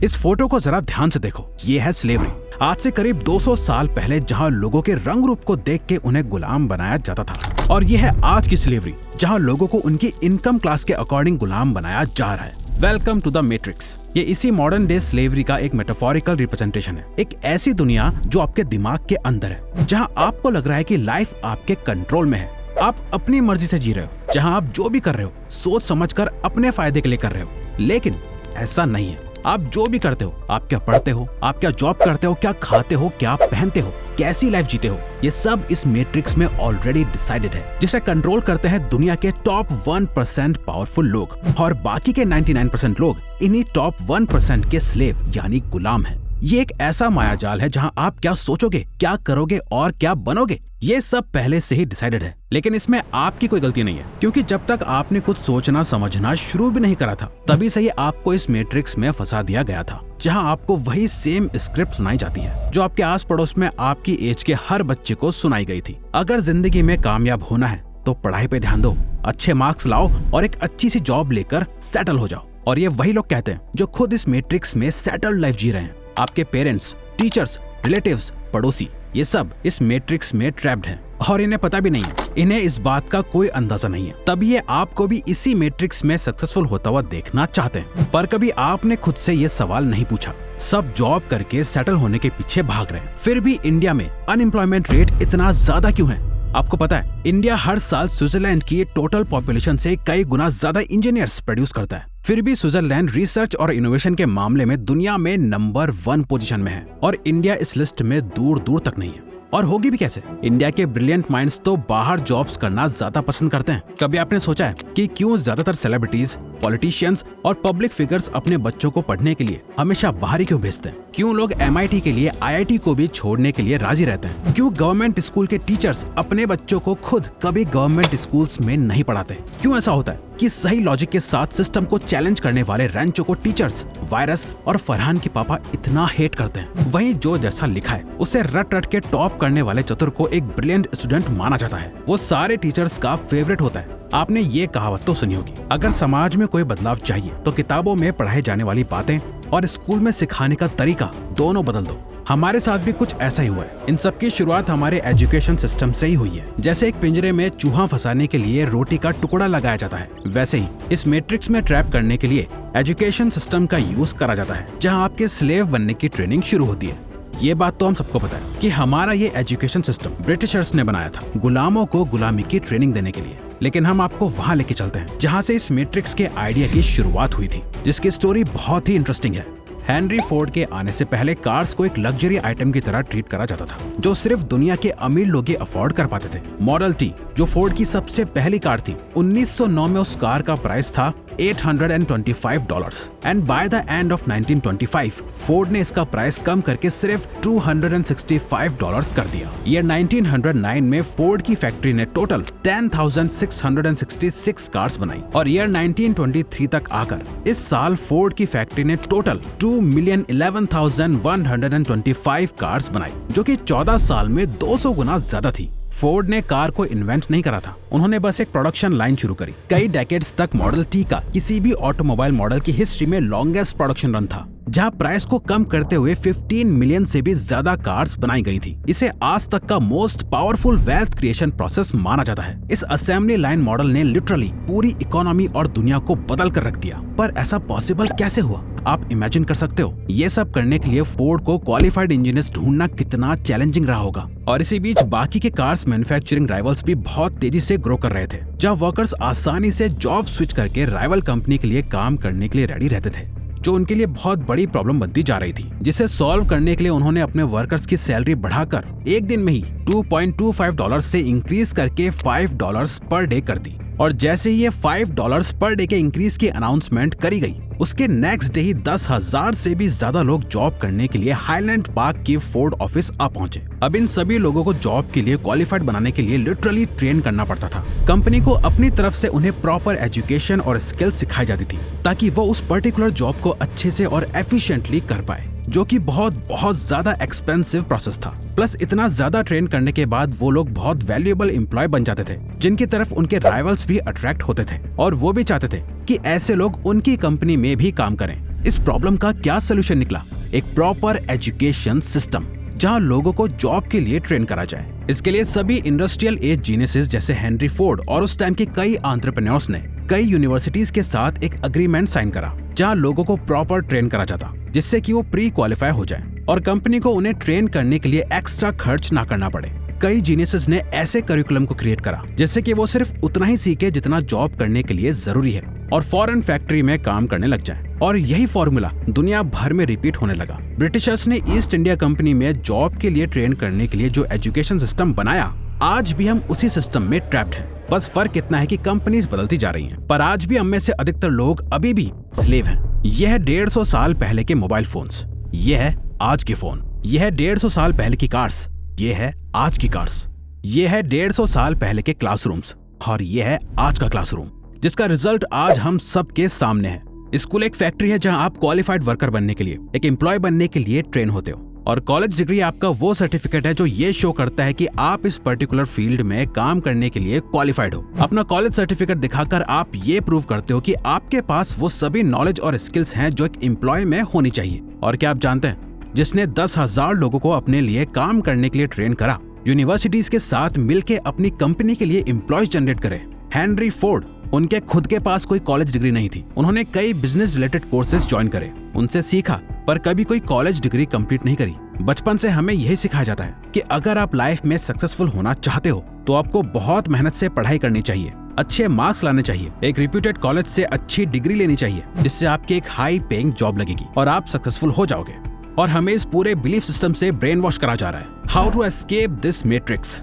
इस फोटो को जरा ध्यान से देखो, ये है स्लेवरी। आज से करीब 200 साल पहले जहाँ लोगों के रंग रूप को देख के उन्हें गुलाम बनाया जाता था, और ये है आज की स्लेवरी जहाँ लोगों को उनकी इनकम क्लास के अकॉर्डिंग गुलाम बनाया जा रहा है। Welcome to the matrix. ये इसी मॉडर्न डे स्लेवरी का एक मेटाफोरिकल रिप्रेजेंटेशन है। एक ऐसी दुनिया जो आपके दिमाग के अंदर है, जहाँ आपको लग रहा है कि लाइफ आपके कंट्रोल में है, आप अपनी मर्जी से जी रहे हो, जहाँ आप जो भी कर रहे हो सोच समझकर अपने फायदे के लिए कर रहे हो। लेकिन ऐसा नहीं है। आप जो भी करते हो, आप क्या पढ़ते हो, आप क्या जॉब करते हो, क्या खाते हो, क्या पहनते हो, कैसी लाइफ जीते हो, ये सब इस मैट्रिक्स में ऑलरेडी डिसाइडेड है, जिसे कंट्रोल करते हैं दुनिया के टॉप 1% पावरफुल लोग, और बाकी के 99% लोग इन्हीं टॉप 1% के स्लेव यानी गुलाम हैं। ये एक ऐसा मायाजाल है जहां आप क्या सोचोगे, क्या करोगे और क्या बनोगे, ये सब पहले से ही डिसाइडेड है। लेकिन इसमें आपकी कोई गलती नहीं है, क्योंकि जब तक आपने कुछ सोचना समझना शुरू भी नहीं करा था, तभी से ही आपको इस मैट्रिक्स में फंसा दिया गया था, जहां आपको वही सेम स्क्रिप्ट सुनाई जाती है जो आपके आस पड़ोस में आपकी एज के हर बच्चे को सुनाई गई थी। अगर जिंदगी में कामयाब होना है तो पढ़ाई पे ध्यान दो, अच्छे मार्क्स लाओ और एक अच्छी सी जॉब लेकर सेटल हो जाओ। और ये वही लोग कहते हैं जो खुद इस मैट्रिक्स में सेटल्ड लाइफ जी रहे हैं। आपके पेरेंट्स, टीचर्स, रिलेटिव्स, पड़ोसी, ये सब इस मैट्रिक्स में ट्रैप्ड हैं और इन्हें पता भी नहीं है। इन्हें इस बात का कोई अंदाजा नहीं है, तभी ये आपको भी इसी मैट्रिक्स में सक्सेसफुल होता हुआ देखना चाहते हैं। पर कभी आपने खुद से ये सवाल नहीं पूछा। सब जॉब करके सेटल होने के पीछे भाग रहे हैं, फिर भी इंडिया में अनएम्प्लॉयमेंट रेट इतना ज्यादा क्यों है? आपको पता है, इंडिया हर साल स्विट्जरलैंड की टोटल पॉपुलेशन से कई गुना ज्यादा इंजीनियर्स प्रोड्यूस करता है। फिर भी स्विट्जरलैंड रिसर्च और इनोवेशन के मामले में दुनिया में नंबर 1 पोजीशन में है, और इंडिया इस लिस्ट में दूर दूर तक नहीं है। और होगी भी कैसे? इंडिया के ब्रिलियंट माइंड्स तो बाहर जॉब्स करना ज्यादा पसंद करते हैं। कभी आपने सोचा है कि क्यों ज्यादातर सेलिब्रिटीज, पॉलिटिशियंस और पब्लिक फिगर्स अपने बच्चों को पढ़ने के लिए हमेशा बाहर ही क्यों भेजते हैं? क्यों लोग MIT के लिए IIT को भी छोड़ने के लिए राजी रहते हैं? क्यों गवर्नमेंट स्कूल के टीचर्स अपने बच्चों को खुद कभी गवर्नमेंट स्कूल्स में नहीं पढ़ाते? क्यों ऐसा होता है कि सही लॉजिक के साथ सिस्टम को चैलेंज करने वाले रैंचो को टीचर्स, वायरस और फरहान के पापा इतना हेट करते हैं? वहीं जो जैसा लिखा है उसे रट रट के टॉप करने वाले चतुर को एक ब्रिलियंट स्टूडेंट माना जाता है। वो सारे टीचर्स का फेवरेट होता है। आपने ये कहावत तो सुनी होगी, अगर समाज में कोई बदलाव चाहिए तो किताबों में पढ़ाई जाने वाली बातें और स्कूल में सिखाने का तरीका दोनों बदल दो। हमारे साथ भी कुछ ऐसा ही हुआ है। इन सब की शुरुआत हमारे एजुकेशन सिस्टम से ही हुई है। जैसे एक पिंजरे में चूहा फंसाने के लिए रोटी का टुकड़ा लगाया जाता है, वैसे ही इस मैट्रिक्स में ट्रैप करने के लिए एजुकेशन सिस्टम का यूज करा जाता है, जहां आपके स्लेव बनने की ट्रेनिंग शुरू होती है। ये बात तो हम सबको पता है कि हमारा ये एजुकेशन सिस्टम ब्रिटिशर्स ने बनाया था गुलामों को गुलामी की ट्रेनिंग देने के लिए। लेकिन हम आपको वहां लेके चलते हैं जहां से इस मैट्रिक्स के आइडिया की शुरुआत हुई थी, जिसकी स्टोरी बहुत ही इंटरेस्टिंग है। हेनरी फोर्ड के आने से पहले कार्स को एक लग्जरी आइटम की तरह ट्रीट करा जाता था, जो सिर्फ दुनिया के अमीर लोग ही अफोर्ड कर पाते थे। मॉडल टी, जो फोर्ड की सबसे पहली कार थी, 1909 में उस कार का प्राइस था $825 and by the end of 1925 Ford ने इसका प्राइस कम करके सिर्फ $265 कर दिया। ईयर 1909 में फोर्ड की फैक्ट्री ने टोटल 10,666 कार्स बनाई, और ईयर 1923 तक आकर इस साल फोर्ड की फैक्ट्री ने टोटल 2,11,125 कार्स बनाई, जो कि 14 साल में 200 गुना ज्यादा थी। फोर्ड ने कार को इन्वेंट नहीं करा था, उन्होंने बस एक प्रोडक्शन लाइन शुरू करी। कई डेकेड्स तक मॉडल टी का किसी भी ऑटोमोबाइल मॉडल की हिस्ट्री में लॉन्गेस्ट प्रोडक्शन रन था, जहां प्राइस को कम करते हुए 15 मिलियन से भी ज्यादा कार्स बनाई गई थी। इसे आज तक का most powerful wealth creation process माना जाता है। इस असेंबली लाइन मॉडल ने लिटरली पूरी इकोनॉमी और दुनिया को बदल कर रख दिया। पर ऐसा पॉसिबल कैसे हुआ? आप इमेजिन कर सकते हो? ये सब करने के लिए फोर्ड को क्वालिफाइड इंजीनियर्स ढूंढना कितना चैलेंजिंग रहा होगा। और इसी बीच बाकी के कार्स मैन्युफैक्चरिंग राइवल्स भी बहुत तेजी से ग्रो कर रहे थे, जहां वर्कर्स आसानी से जॉब स्विच करके राइवल कंपनी के लिए काम करने के लिए रेडी रहते थे, जो उनके लिए बहुत बड़ी प्रॉब्लम बनती जा रही थी। जिसे सॉल्व करने के लिए उन्होंने अपने वर्कर्स की सैलरी बढ़ाकर एक दिन में ही $2.25 से इंक्रीज करके $5 पर डे कर दी। और जैसे ही ये $5 पर डे के इंक्रीज की अनाउंसमेंट करी गई, उसके नेक्स्ट डे ही 10,000 से भी ज्यादा लोग जॉब करने के लिए हाईलैंड पार्क की फोर्ड ऑफिस आ पहुंचे। अब इन सभी लोगों को जॉब के लिए क्वालिफाइड बनाने के लिए लिटरली ट्रेन करना पड़ता था। कंपनी को अपनी तरफ से उन्हें प्रॉपर एजुकेशन और स्किल सिखाई जाती थी, ताकि वो उस पर्टिकुलर जॉब को अच्छे से और एफिशिएंटली कर पाए, जो कि बहुत ज्यादा एक्सपेंसिव प्रोसेस था। प्लस इतना ज्यादा ट्रेन करने के बाद वो लोग बहुत वैल्यूएबल एम्प्लॉय बन जाते थे, जिनकी तरफ उनके राइवल्स भी अट्रैक्ट होते थे, और वो भी चाहते थे कि ऐसे लोग उनकी कंपनी में भी काम करें। इस प्रॉब्लम का क्या सोल्यूशन निकला? एक प्रॉपर एजुकेशन सिस्टम जहां लोगों को जॉब के लिए ट्रेन करा जाए। इसके लिए सभी इंडस्ट्रियल एज जीनियसेस जैसे हेनरी फोर्ड और उस टाइम के कई एंटरप्रेन्योर्स ने कई यूनिवर्सिटीज के साथ एक एग्रीमेंट साइन करा, जहां लोगों को प्रॉपर ट्रेन करा जाता, जिससे कि वो प्री क्वालिफाई हो जाए और कंपनी को उन्हें ट्रेन करने के लिए एक्स्ट्रा खर्च ना करना पड़े। कई जीनियसेस ने ऐसे करिकुलम को क्रिएट करा जिससे कि वो सिर्फ उतना ही सीखे जितना जॉब करने के लिए जरूरी है और फॉरेन फैक्ट्री में काम करने लग जाए। और यही फॉर्मूला दुनिया भर में रिपीट होने लगा। ब्रिटिशर्स ने ईस्ट इंडिया कंपनी में जॉब के लिए ट्रेन करने के लिए जो एजुकेशन सिस्टम बनाया, आज भी हम उसी सिस्टम में ट्रैप्ड हैं। बस फर्क इतना है कि कंपनीज बदलती जा रही हैं, पर आज भी हम में से अधिकतर लोग अभी भी स्लेव हैं। यह है 150 साल पहले के मोबाइल फोन्स, यह है आज के फोन। यह है 150 साल पहले की कार्स, ये है आज की कार्स। ये है 150 साल पहले के क्लासरूम्स और ये है आज का क्लासरूम, जिसका रिजल्ट आज हम सबके सामने है। स्कूल एक फैक्ट्री है जहां आप क्वालिफाइड वर्कर बनने के लिए, एक एम्प्लॉय बनने के लिए ट्रेन होते हो, और कॉलेज डिग्री आपका वो सर्टिफिकेट है जो ये शो करता है कि आप इस पर्टिकुलर फील्ड में काम करने के लिए क्वालिफाइड हो। अपना कॉलेज सर्टिफिकेट दिखाकर आप ये प्रूव करते हो कि आपके पास वो सभी नॉलेज और स्किल्स हैं जो एक एम्प्लॉय में होनी चाहिए। और क्या आप जानते हैं, जिसने 10,000 लोगों को अपने लिए काम करने के लिए ट्रेन करा, यूनिवर्सिटीज के साथ मिलकर अपनी कंपनी के लिए एम्प्लॉयज जनरेट करे? Henry Ford. उनके खुद के पास कोई कॉलेज डिग्री नहीं थी, उन्होंने कई बिजनेस रिलेटेड कोर्सेज ज्वाइन करे, उनसे सीखा, पर कभी कोई कॉलेज डिग्री कंप्लीट नहीं करी। बचपन से हमें यही सिखाया जाता है कि अगर आप लाइफ में सक्सेसफुल होना चाहते हो तो आपको बहुत मेहनत से पढ़ाई करनी चाहिए, अच्छे मार्क्स लाने चाहिए, एक रिप्यूटेड कॉलेज से अच्छी डिग्री लेनी चाहिए, जिससे आपकी एक हाई पेइंग जॉब लगेगी और आप सक्सेसफुल हो जाओगे। और हमें इस पूरे बिलीफ सिस्टम से ब्रेन वॉश करा जा रहा है। How to escape this matrix.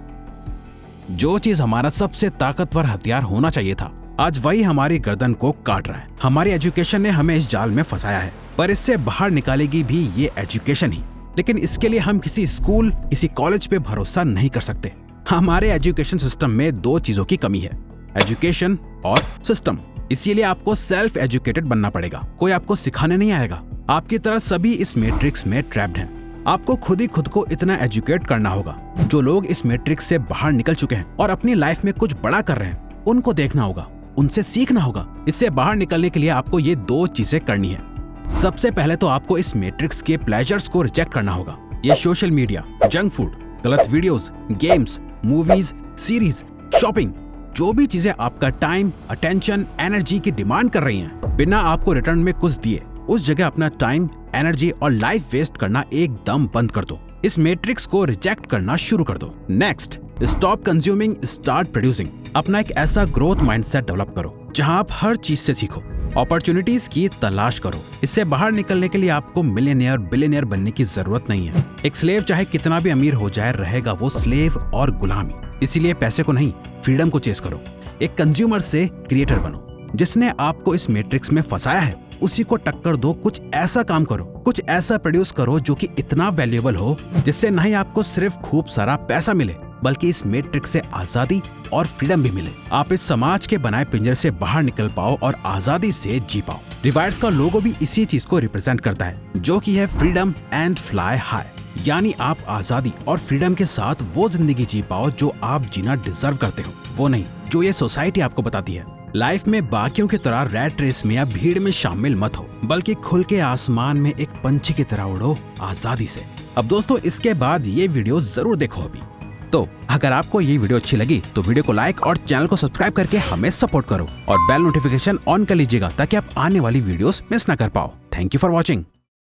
जो चीज हमारा सबसे ताकतवर हथियार होना चाहिए था, आज वही हमारी गर्दन को काट रहा है। हमारी एजुकेशन ने हमें इस जाल में फंसाया है, पर इससे बाहर निकालेगी भी ये एजुकेशन ही। लेकिन इसके लिए हम किसी स्कूल, किसी कॉलेज पे भरोसा नहीं कर सकते। हमारे एजुकेशन सिस्टम में दो चीजों की कमी है, एजुकेशन और सिस्टम। इसीलिए आपको सेल्फ एजुकेटेड बनना पड़ेगा, कोई आपको सिखाने नहीं आएगा। आपकी तरह सभी इस मैट्रिक्स में ट्रैप्ड हैं। आपको खुद ही खुद को इतना एजुकेट करना होगा। जो लोग इस मैट्रिक्स से बाहर निकल चुके हैं और अपनी लाइफ में कुछ बड़ा कर रहे हैं, उनको देखना होगा, उनसे सीखना होगा। इससे बाहर निकलने के लिए आपको ये दो चीजें करनी है। सबसे पहले तो आपको इस मैट्रिक्स के प्लेजर्स को रिजेक्ट करना होगा। ये सोशल मीडिया, जंक फूड, गलत videos, games, movies, series, shopping, जो भी चीजें आपका टाइम, अटेंशन, एनर्जी की डिमांड कर रही हैं, बिना आपको रिटर्न में कुछ दिए, उस जगह अपना टाइम, एनर्जी और लाइफ वेस्ट करना एकदम बंद कर दो। इस मैट्रिक्स को रिजेक्ट करना शुरू कर दो। Next, stop consuming, start producing. अपना एक ऐसा ग्रोथ माइंडसेट डेवलप करो जहां आप हर चीज से सीखो, अपॉर्चुनिटीज की तलाश करो। इससे बाहर निकलने के लिए आपको मिलियनियर, बिलियनियर बनने की जरूरत नहीं है। एक स्लेव चाहे कितना भी अमीर हो जाए, रहेगा वो स्लेव और गुलामी। इसीलिए पैसे को नहीं, फ्रीडम को चेस करो। एक कंज्यूमर से क्रिएटर बनो। जिसने आपको इस मैट्रिक्स में फंसाया है, उसी को टक्कर दो। कुछ ऐसा काम करो, कुछ ऐसा प्रोड्यूस करो जो कि इतना वैल्यूएबल हो, जिससे न ही आपको सिर्फ खूब सारा पैसा मिले, बल्कि इस मैट्रिक्स से आजादी और फ्रीडम भी मिले। आप इस समाज के बनाए पिंजरे से बाहर निकल पाओ और आजादी से जी पाओ। रिवाइर्स का लोगो भी इसी चीज को रिप्रेजेंट करता है, जो कि है फ्रीडम एंड फ्लाई हाई। यानी आप आजादी और फ्रीडम के साथ वो जिंदगी जी पाओ जो आप जीना डिजर्व करते हो, वो नहीं जो ये सोसाइटी आपको बताती है। लाइफ में बाकियों की तरह रैट रेस में या भीड़ में शामिल मत हो, बल्कि खुल के आसमान में एक पंछी की तरह उड़ो आजादी से। अब दोस्तों, इसके बाद ये वीडियो जरूर देखो अभी। तो अगर आपको ये वीडियो अच्छी लगी तो वीडियो को लाइक और चैनल को सब्सक्राइब करके हमें सपोर्ट करो और बेल नोटिफिकेशन ऑन कर लीजिएगा ताकि आप आने वाली वीडियोस मिस ना कर पाओ। Thank you for watching.